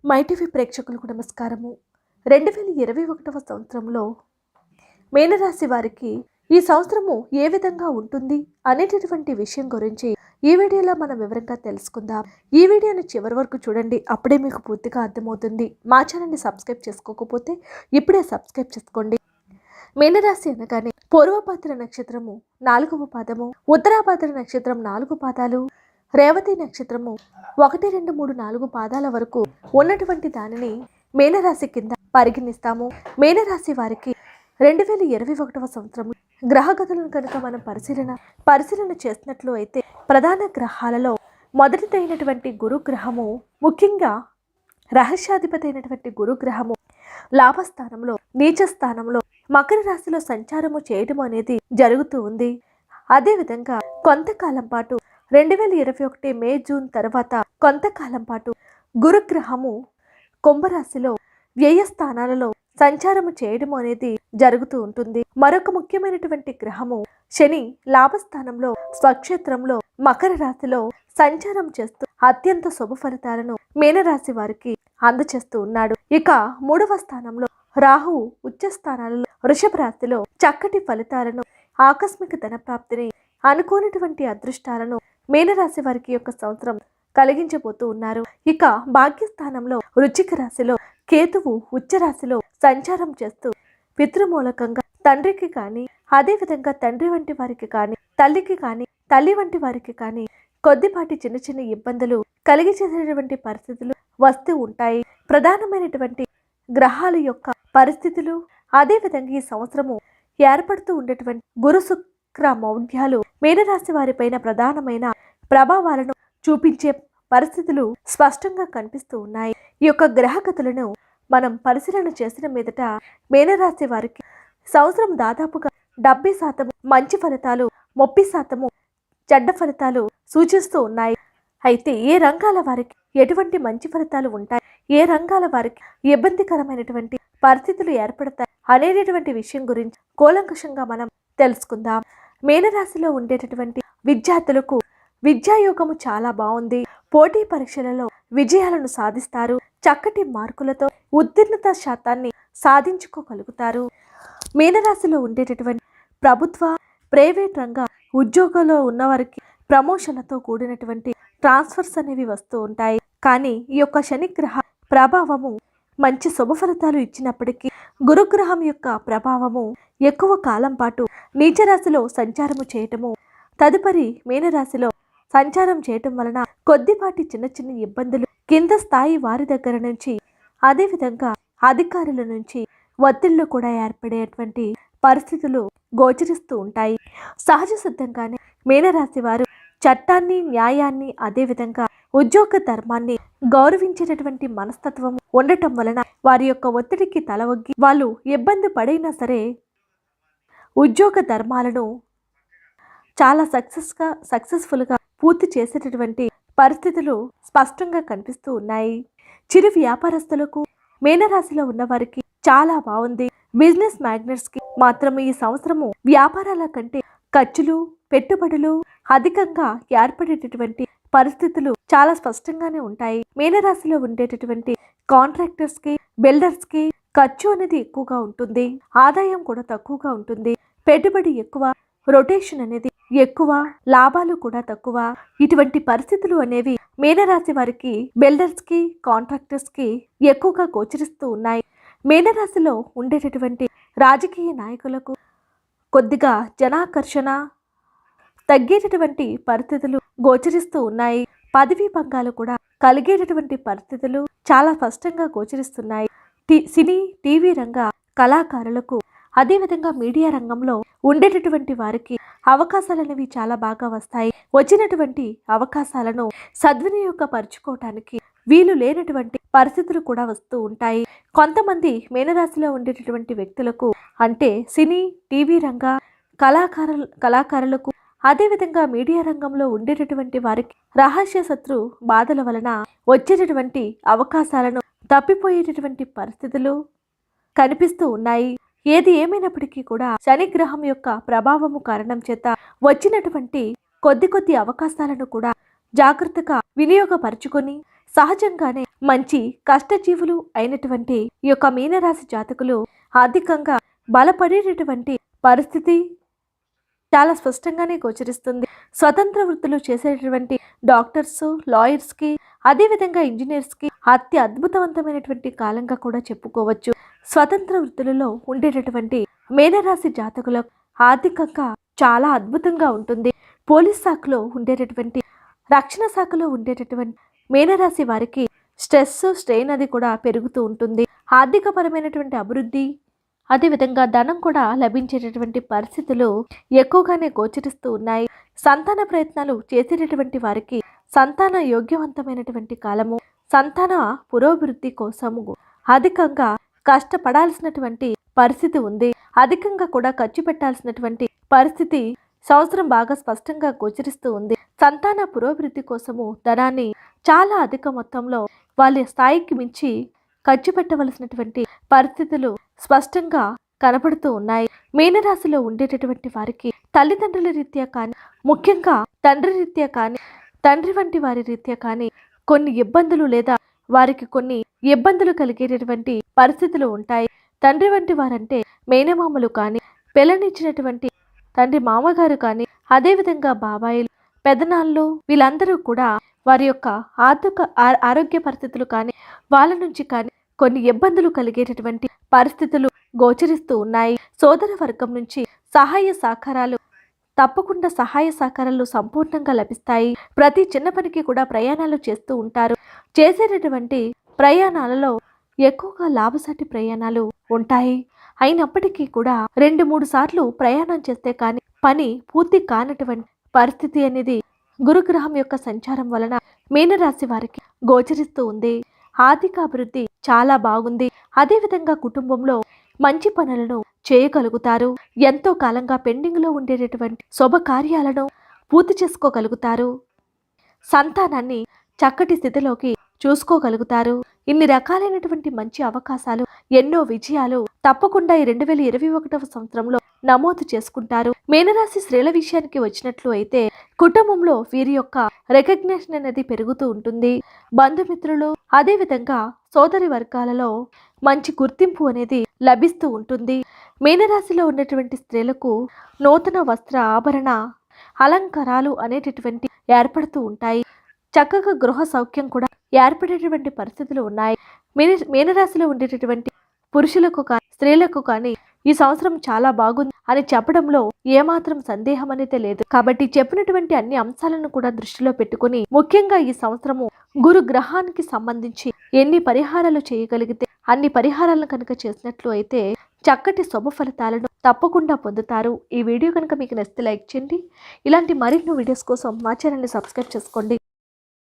MyTV ప్రేక్షకులకు నమస్కారము. 2021వ సంవత్సరంలో మీనరాశి వారికి ఈ సంవత్సరము ఏ విధంగా ఉంటుంది అనేటటువంటి విషయం గురించి ఈ వీడియోలో మనం వివరంగా తెలుసుకుందాం. ఈ వీడియోని చివరి వరకు చూడండి, అప్పుడే మీకు పూర్తిగా అర్థమవుతుంది. మా ఛానల్ని సబ్స్క్రైబ్ చేసుకోకపోతే ఇప్పుడే సబ్స్క్రైబ్ చేసుకోండి. మీనరాశి అనగానే పూర్వభద్ర నక్షత్రము 4వ పాదము, ఉత్తరాభద్ర నక్షత్రం 4 పాదాలు, రేవతి నక్షత్రము 1, 2, 3, 4 పాదాల వరకు ఉన్నటువంటి దానిని మీనరాశి కింద పరిగణిస్తాము. మీనరాశి వారికి 2021వ సంవత్సరం గ్రహగతులను కనుక మనం పరిశీలన చేసినట్లు అయితే ప్రధాన గ్రహాలలో మొదటిదైనటువంటి గురుగ్రహము, ముఖ్యంగా రహస్యాధిపతి అయినటువంటి గురుగ్రహము లాభస్థానంలో, నీచ స్థానంలో మకర రాశిలో సంచారము చేయడం అనేది జరుగుతూ ఉంది. అదేవిధంగా కొంతకాలం పాటు 2021 మే, జూన్ తర్వాత కొంతకాలం పాటు గురుగ్రహము కుంభరాశిలో వ్యయ స్థానాలలో సంచారము చేయడం అనేది జరుగుతూ ఉంటుంది. మరొక ముఖ్యమైనటువంటి గ్రహము శని లాభస్థానంలో, స్వక్షేత్రంలో మకర రాశిలో సంచారం చేస్తూ అత్యంత శుభ ఫలితాలను మీనరాశి వారికి అందచేస్తూ ఉన్నాడు. ఇక 3వ స్థానంలో రాహువు ఉచ్చ స్థానాలలో వృషభ రాశిలో చక్కటి ఫలితాలను, ఆకస్మిక ధన ప్రాప్తిని, అనుకోనటువంటి అదృష్టాలను మీనరాశి వారికి యొక్క సంవత్సరం కలిగించబోతూ ఉన్నారు. ఇక భాగ్యస్థానంలో వృశ్చిక రాశిలో కేతువు ఉచ్చ రాశిలో సంచారం చేస్తూ పితృమూలకంగా తండ్రికి కానీ, అదేవిధంగా తండ్రి వంటి వారికి కానీ, తల్లికి కానీ, తల్లి వంటి వారికి కానీ కొద్దిపాటి చిన్న చిన్న ఇబ్బందులు కలిగించేటువంటి పరిస్థితులు వస్తూ ఉంటాయి. ప్రధానమైనటువంటి గ్రహాల యొక్క పరిస్థితులు, అదేవిధంగా ఈ సంవత్సరము ఏర్పడుతూ ఉండేటువంటి గురు శుక్ర మౌఢ్యాలు మీనరాశి వారిపైన ప్రధానమైన ప్రభావాలను చూపించే పరిస్థితులు స్పష్టంగా కనిపిస్తూ ఉన్నాయి. ఈ యొక్క గ్రహగతులను మనం పరిశీలన చేసిన మీదట మీనరాశి వారికి సంవత్సరం దాదాపుగా 70% మంచి ఫలితాలు, 30% చెడ్డ ఫలితాలు సూచిస్తూ ఉన్నాయి. అయితే ఏ రంగాల వారికి ఎటువంటి మంచి ఫలితాలు ఉంటాయి, ఏ రంగాల వారికి ఇబ్బందికరమైనటువంటి పరిస్థితులు ఏర్పడతాయి అనేటటువంటి విషయం గురించి కూలంకషంగా మనం తెలుసుకుందాం. మీనరాశిలో ఉండేటటువంటి విద్యార్థులకు విద్యాయోగము చాలా బాగుంది. పోటీ పరీక్షలలో విజయాలను సాధిస్తారు. చక్కటి మార్కులతో ఉత్తీర్ణత శాతాన్ని సాధించుకోగలుగుతారు. మీనరాశిలో ఉండేటటువంటి ప్రభుత్వ, ప్రైవేట్ రంగ ఉద్యోగంలో ఉన్నవారికి ప్రమోషన్లతో కూడినటువంటి ట్రాన్స్ఫర్స్ అనేవి వస్తూ ఉంటాయి. కానీ ఈ యొక్క శనిగ్రహ ప్రభావము మంచి శుభ ఫలితాలు ఇచ్చినప్పటికీ గురుగ్రహం యొక్క ప్రభావము ఎక్కువ కాలం పాటు నీచరాశిలో సంచారము చేయటము, తదుపరి మీనరాశిలో సంచారం చేయటం వలన కొద్దిపాటి చిన్న చిన్న ఇబ్బందులు కింద స్థాయి వారి దగ్గర నుంచి, అదేవిధంగా అధికారుల నుంచి ఒత్తిళ్లు కూడా ఏర్పడేటువంటి పరిస్థితులు గోచరిస్తూ ఉంటాయి. సహజ సిద్ధంగానే మీనరాశి వారు చట్టాన్ని, న్యాయాన్ని, అదేవిధంగా ఉద్యోగ ధర్మాన్ని గౌరవించేటటువంటి మనస్తత్వం ఉండటం వలన వారి యొక్క ఒత్తిడికి తలవొగ్గి వాళ్ళు ఇబ్బంది పడైనా సరే ఉద్యోగ ధర్మాలను చాలా సక్సెస్ఫుల్గా పూర్తి చేసేటటువంటి పరిస్థితులు స్పష్టంగా కనిపిస్తూ ఉన్నాయి. చిరు వ్యాపారస్తులకు, మీనరాశిలో ఉన్న వారికి చాలా బాగుంది. బిజినెస్ మ్యాగ్నెట్స్ కి మాత్రం ఈ సంవత్సరము వ్యాపారాల కంటే ఖర్చులు, పెట్టుబడులు అధికంగా ఏర్పడేటటువంటి పరిస్థితులు చాలా స్పష్టంగానే ఉంటాయి. మీనరాశిలో ఉండేటటువంటి కాంట్రాక్టర్స్ కి, బిల్డర్స్ కి ఖర్చు అనేది ఎక్కువగా ఉంటుంది, ఆదాయం కూడా తక్కువగా ఉంటుంది. పెట్టుబడి ఎక్కువ, రొటేషన్ అనేది ఎక్కువ, లాభాలు కూడా తక్కువ. ఇటువంటి పరిస్థితులు అనేవి మీనరాశి వారికి, బిల్డర్స్ కి, కాంట్రాక్టర్స్ కి ఎక్కువగా గోచరిస్తూ ఉన్నాయి. మీనరాశిలో ఉండేటటువంటి రాజకీయ నాయకులకు కొద్దిగా జనాకర్షణ తగ్గేటటువంటి పరిస్థితులు గోచరిస్తూ ఉన్నాయి. పదవీ భంగాలు కూడా కలిగేటటువంటి పరిస్థితులు చాలా స్పష్టంగా గోచరిస్తున్నాయి. సినీ, టీవీ రంగ కళాకారులకు, అదేవిధంగా మీడియా రంగంలో ఉండేటటువంటి వారికి అవకాశాలు అనేవి చాలా బాగా వస్తాయి. వచ్చినటువంటి అవకాశాలను సద్వినియోగపరుచుకోవటానికి వీలు లేనటువంటి పరిస్థితులు కూడా వస్తూ ఉంటాయి. కొంతమంది మీనరాశిలో ఉండేటటువంటి వ్యక్తులకు, అంటే సినీ, టీవీ రంగ కళాకారులకు, అదేవిధంగా మీడియా రంగంలో ఉండేటటువంటి వారికి రహస్య శత్రు బాధల వలన వచ్చేటటువంటి అవకాశాలను తప్పిపోయేటటువంటి పరిస్థితులు కనిపిస్తూ ఉన్నాయి. ఏది ఏమైనప్పటికీ కూడా శనిగ్రహం యొక్క ప్రభావము కారణం చేత వచ్చినటువంటి కొద్ది అవకాశాలను కూడా జాగ్రత్తగా వినియోగపరుచుకొని సహజంగానే మంచి కష్టజీవులు అయినటువంటి ఈ యొక్క మీనరాశి జాతకులు అధికంగా బలపడేటటువంటి పరిస్థితి చాలా స్పష్టంగానే గోచరిస్తుంది. స్వతంత్ర వృత్తులు చేసేటటువంటి డాక్టర్స్, లాయర్స్కి, అదేవిధంగా ఇంజనీర్స్కి అద్భుతవంతమైనటువంటి కాలంగా కూడా చెప్పుకోవచ్చు. స్వతంత్ర వృత్తులలో ఉండేటటువంటి మీనరాశి జాతకులకు ఆర్థికంగా చాలా అద్భుతంగా ఉంటుంది. పోలీస్ శాఖలో ఉండేటటువంటి, రక్షణ శాఖలో ఉండేటటువంటి మీనరాశి వారికి స్ట్రెస్, స్ట్రెయిన్ అది కూడా పెరుగుతూ ఉంటుంది. ఆర్థికపరమైనటువంటి అభివృద్ధి, అదేవిధంగా ధనం కూడా లభించేటటువంటి పరిస్థితులు ఎక్కువగానే గోచరిస్తూ ఉన్నాయి. సంతాన ప్రయత్నాలు చేసేటటువంటి వారికి సంతాన యోగ్యవంతమైనటువంటి కాలము, సంతాన పురోభివృద్ధి కోసము అధికంగా కష్టపడాల్సినటువంటి పరిస్థితి ఉంది. అధికంగా కూడా ఖర్చు పెట్టాల్సినటువంటి పరిస్థితి సంవత్సరం బాగా స్పష్టంగా గోచరిస్తూ ఉంది. సంతాన పురోభివృద్ధి కోసము ధనాన్ని చాలా అధిక మొత్తంలో వాళ్ళ స్థాయికి మించి ఖర్చు పెట్టవలసినటువంటి పరిస్థితులు స్పష్టంగా కనపడుతూ ఉన్నాయి. మీనరాశిలో ఉండేటటువంటి వారికి తల్లిదండ్రుల రీత్యా కానీ, ముఖ్యంగా తండ్రి రీత్యా కానీ, తండ్రి వంటి వారి రీత్యా కానీ కొన్ని ఇబ్బందులు లేదా వారికి కొన్ని ఇబ్బందులు కలిగేటటువంటి పరిస్థితులు ఉంటాయి. తండ్రి వంటి వారంటే మేనమామలు కానీ, పిల్లనిచ్చినటువంటి తండ్రి మామగారు కానీ, అదేవిధంగా బాబాయిలు, పెదనాళ్ళు, వీళ్ళందరూ కూడా వారి యొక్క ఆరోగ్య పరిస్థితులు కానీ, వాళ్ళ నుంచి కానీ కొన్ని ఇబ్బందులు కలిగేటటువంటి పరిస్థితులు గోచరిస్తూ ఉన్నాయి. సోదర వర్గం నుంచి సహాయ సహకారాలు సంపూర్ణంగా లభిస్తాయి. ప్రతి చిన్న పనికి కూడా ప్రయాణాలు చేస్తూ ఉంటారు. చేసేటటువంటి ప్రయాణాలలో ఎక్కువగా లాభసాటి ప్రయాణాలు ఉంటాయి. అయినప్పటికీ కూడా 2-3 సార్లు ప్రయాణం చేస్తే కానీ పని పూర్తి కానటువంటి పరిస్థితి అనేది గురుగ్రహం యొక్క సంచారం వలన మీనరాశి వారికి గోచరిస్తూ ఉంది. ఆర్థిక అభివృద్ధి చాలా బాగుంది. అదేవిధంగా కుటుంబంలో మంచి పనులను చేయగలుగుతారు. ఎంతో కాలంగా పెండింగ్లో ఉండేటటువంటి శుభకార్యాలను పూర్తి చేసుకోగలుగుతారు. సంతానాన్ని చక్కటి స్థితిలోకి చూసుకోగలుగుతారు. ఇన్ని రకాలైనటువంటి మంచి అవకాశాలు, ఎన్నో విజయాలు తప్పకుండా ఈ 2021వ సంవత్సరంలో నమోదు చేసుకుంటారు. మీనరాశి స్త్రీల విషయానికి వచ్చినట్లు అయితే కుటుంబంలో వీరి యొక్క రికగ్నిషన్ అనేది పెరుగుతూ ఉంటుంది. బంధుమిత్రులు, అదేవిధంగా సోదరి వర్గాలలో మంచి గుర్తింపు అనేది లభిస్తూ ఉంటుంది. మీనరాశిలో ఉన్నటువంటి స్త్రీలకు నూతన వస్త్ర ఆభరణ అలంకారాలు అనేటటువంటి ఏర్పడుతూ ఉంటాయి. చక్కగా గృహ సౌఖ్యం కూడా ఏర్పడేటువంటి పరిస్థితులు ఉన్నాయి. మీనరాశిలో ఉండేటటువంటి పురుషులకు కానీ, స్త్రీలకు కానీ ఈ సంవత్సరం చాలా బాగుంది అని చెప్పడంలో ఏమాత్రం సందేహం అనేది లేదు. కాబట్టి చెప్పినటువంటి అన్ని అంశాలను కూడా దృష్టిలో పెట్టుకుని, ముఖ్యంగా ఈ సంవత్సరము గురు గ్రహానికి సంబంధించి ఎన్ని పరిహారాలు చేయగలిగితే అన్ని పరిహారాలను కనుక చేసినట్లు అయితే చక్కటి శుభ ఫలితాలను తప్పకుండా పొందుతారు. ఈ వీడియో కనుక మీకు నచ్చితే లైక్ చేయండి. ఇలాంటి మరిన్ని వీడియోస్ కోసం మా ఛానల్ని సబ్స్క్రైబ్ చేసుకోండి.